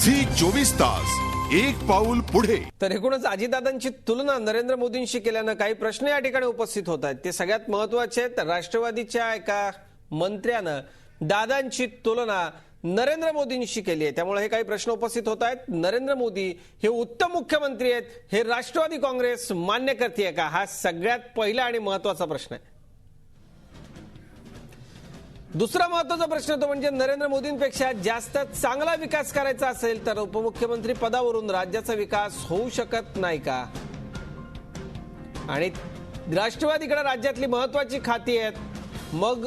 Zee 24 तास एक पाऊल पुढे। तर एकूणच अजितदादांची तुलना नरेंद्र मोदींशी केल्यानं काही प्रश्न या ठिकाणी उपस्थित होत आहेत। ते सगळ्यात महत्त्वाचे आहेत। राष्ट्रवादीच्या एका मंत्र्यानं दादांची तुलना नरेंद्र मोदींशी केली आहे, त्यामुळे हे काही प्रश्न उपस्थित होत आहेत। नरेंद्र मोदी हे उत्तम मुख्यमंत्री आहेत हे राष्ट्रवादी काँग्रेस मान्य करते का, हा सगळ्यात पहिला आणि महत्त्वाचा प्रश्न आहे। दुसरा महत्त्वाचा प्रश्न तो म्हणजे नरेंद्र मोदींपेक्षा जास्त चांगला विकास करायचा असेल तर उपमुख्यमंत्री पदावरून राज्याचा विकास होऊ शकत नाही का। आणि राष्ट्रवादीकडे राज्यातली महत्त्वाची खाती आहेत, मग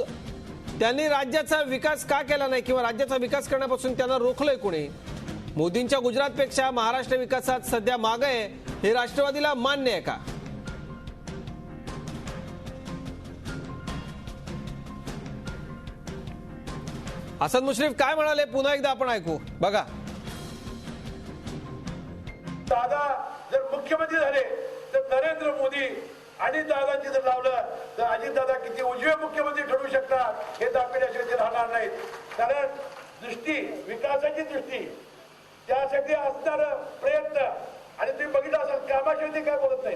त्यांनी राज्याचा विकास का केला नाही किंवा राज्याचा विकास करण्यापासून त्यांना रोखलंय कोणी। मोदींच्या गुजरातपेक्षा महाराष्ट्र विकासात सध्या मागे आहे हे राष्ट्रवादीला मान्य आहे का। हसन मुश्रीफ काय म्हणाले पुन्हा एकदा आपण ऐकू बघा। दादा जर मुख्यमंत्री झाले तर नरेंद्र मोदी आणि दादांची जर लावलं तर अजितदादा किती उजवे मुख्यमंत्री ठरू शकतात हे दाखवण्यासाठी राहणार नाहीत। कारण दृष्टी विकासाची दृष्टी त्यासाठी असणार प्रयत्न आणि तुम्ही बघितलं असेल कामाशिवाय काय बोलत नाही।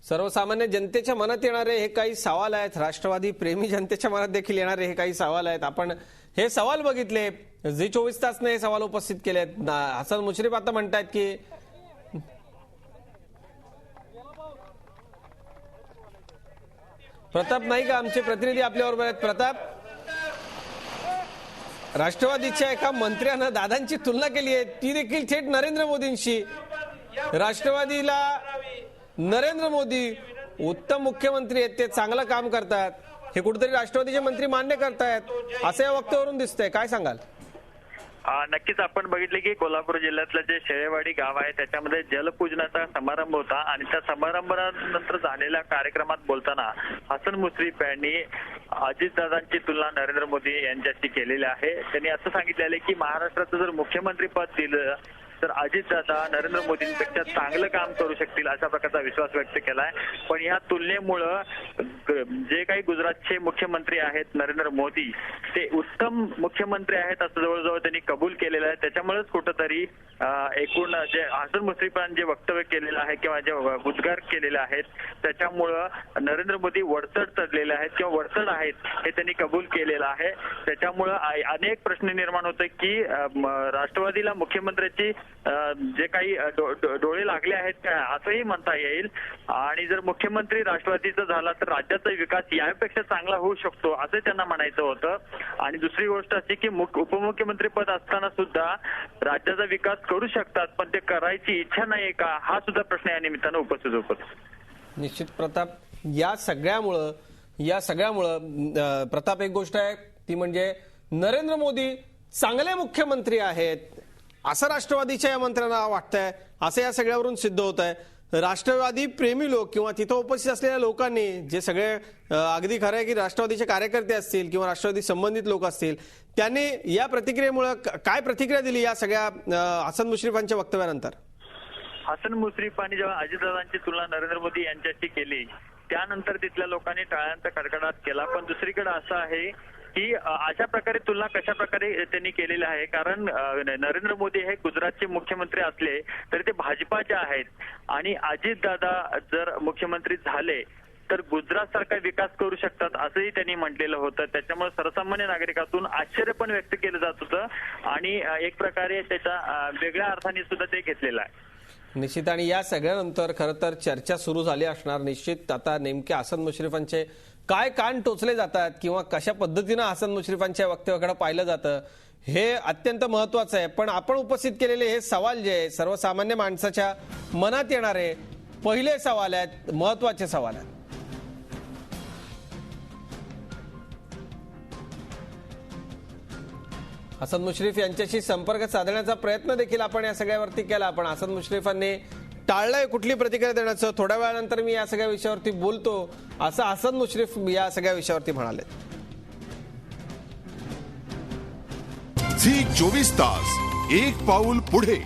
सर्वसामान्य जनतेच्या मनात येणारे हे काही सवाल आहेत, राष्ट्रवादी प्रेमी जनतेच्या मनात देखील येणारे हे काही सवाल आहेत। आपण हे सवाल बघितले, झी 24 तासने हे सवाल उपस्थित केलेत। हसन मुश्रीफ आता म्हणतात की प्रताप नाही का आमचे प्रतिनिधी आपल्याबरोबर आहेत। प्रताप, राष्ट्रवादीच्या एका मंत्र्यानं दादांची तुलना केली आहे, ती देखील थेट नरेंद्र मोदींशी। राष्ट्रवादीला नरेंद्र मोदी उत्तम मुख्यमंत्री आहेत, ते चांगलं काम करतात हे कुठेतरी राष्ट्रवादीचे मंत्री मान्य करतायत असं या वक्तव्यावरून दिसतंय, काय सांगाल। नक्कीच आपण बघितले की कोल्हापूर जिल्ह्यातलं जे शेळेवाडी गाव आहे त्याच्यामध्ये जलपूजनाचा समारंभ होता आणि त्या समारंभानंतर झालेल्या कार्यक्रमात बोलताना हसन मुश्रीफ यांनी अजितदादांची तुलना नरेंद्र मोदी यांच्याशी केलेली आहे। त्यांनी असं सांगितलेलं आहे की महाराष्ट्राचं जर मुख्यमंत्री पद दिलं तर अजितदादा नरेंद्र मोदींपेक्षा चांगलं काम करू शकतील अशा प्रकारचा विश्वास व्यक्त केलाय। पण या तुलनेमुळं जे काही गुजरातचे मुख्यमंत्री आहेत नरेंद्र मोदी ते उत्तम मुख्यमंत्री आहेत असं जवळजवळ त्यांनी कबूल केलेलं आहे। त्याच्यामुळेच कुठंतरी एकूण जे हसन मुश्रीफांनी जे वक्तव्य केलेलं आहे किंवा जे उद्गार केलेले आहेत त्याच्यामुळं नरेंद्र मोदी वरचढ चढलेले आहेत किंवा वरचढ आहेत हे त्यांनी कबूल केलेलं आहे। त्याच्यामुळं अनेक प्रश्न निर्माण होते की राष्ट्रवादीला मुख्यमंत्र्याची जे काही डोळे लागले आहेत का असंही म्हणता येईल। आणि जर मुख्यमंत्री राष्ट्रवादीचा झाला तर राज्याचा विकास यापेक्षा चांगला होऊ शकतो असं त्यांना म्हणायचं होतं। आणि दुसरी गोष्ट अशी की उपमुख्यमंत्री पद असताना सुद्धा राज्याचा विकास करू शकतात, पण ते करायची इच्छा नाहीये का, हा सुद्धा प्रश्न या निमित्तानं उपस्थित होतो। निश्चित प्रताप, या सगळ्यामुळं प्रताप एक गोष्ट आहे ती म्हणजे नरेंद्र मोदी चांगले मुख्यमंत्री आहेत असं राष्ट्रवादीच्या या मंत्र्यांना वाटतंय, असं या सगळ्यावरून सिद्ध होत आहे। राष्ट्रवादी प्रेमी लोक किंवा तिथं उपस्थित असलेल्या लोकांनी जे सगळे अगदी खरं आहे की राष्ट्रवादीचे कार्यकर्ते असतील किंवा राष्ट्रवादी संबंधित लोक असतील त्यांनी या प्रतिक्रियेमुळे काय प्रतिक्रिया दिली या सगळ्या हसन मुश्रीफांच्या वक्तव्यानंतर। हसन मुश्रीफांनी जेव्हा अजितदादांची तुलना नरेंद्र मोदी यांच्याशी केली त्यानंतर तिथल्या लोकांनी टाळ्यांचा कडकडाट केला। पण दुसरीकडे असं आहे की अशा प्रकारे तुलना कशा प्रकारे त्यांनी केलेली आहे, कारण नरेंद्र मोदी हे गुजरातचे मुख्यमंत्री असले तरी ते भाजपाचे आहेत आणि अजितदादा जर मुख्यमंत्री झाले तर गुजरात सारखा विकास करू शकतात असंही त्यांनी म्हटलेलं होतं। त्याच्यामुळे सर्वसामान्य नागरिकातून आश्चर्य पण व्यक्त केलं जात होतं आणि एक प्रकारे त्याच्या वेगळ्या अर्थाने सुद्धा ते घेतलेलं आहे। निश्चित, आणि या सगळ्यानंतर खरं तर चर्चा सुरू झाली असणार निश्चित। आता नेमके हसन मुश्रीफांचे काय कान टोचले जातात किंवा कशा पद्धतीनं हसन मुश्रीफांच्या वक्तव्याकडे पाहिलं जातं हे अत्यंत महत्वाचं आहे। पण आपण उपस्थित केलेले हे सवाल जे सर्वसामान्य माणसाच्या मनात येणारे पहिले सवाल आहेत, महत्वाचे सवाल आहेत। हसन मुश्रीफ यांच्याशी संपर्क साधण्याचा प्रयत्न देखील आपण या सगळ्यावरती केला, पण हसन मुश्रीफांनी टाळलंय कुठली प्रतिक्रिया देण्याचं। थोड्या वेळानंतर मी या सगळ्या विषयावरती बोलतो असं हसन मुश्रीफ या सगळ्या विषयावरती म्हणाले। झी 24 तास एक पाऊल पुढे।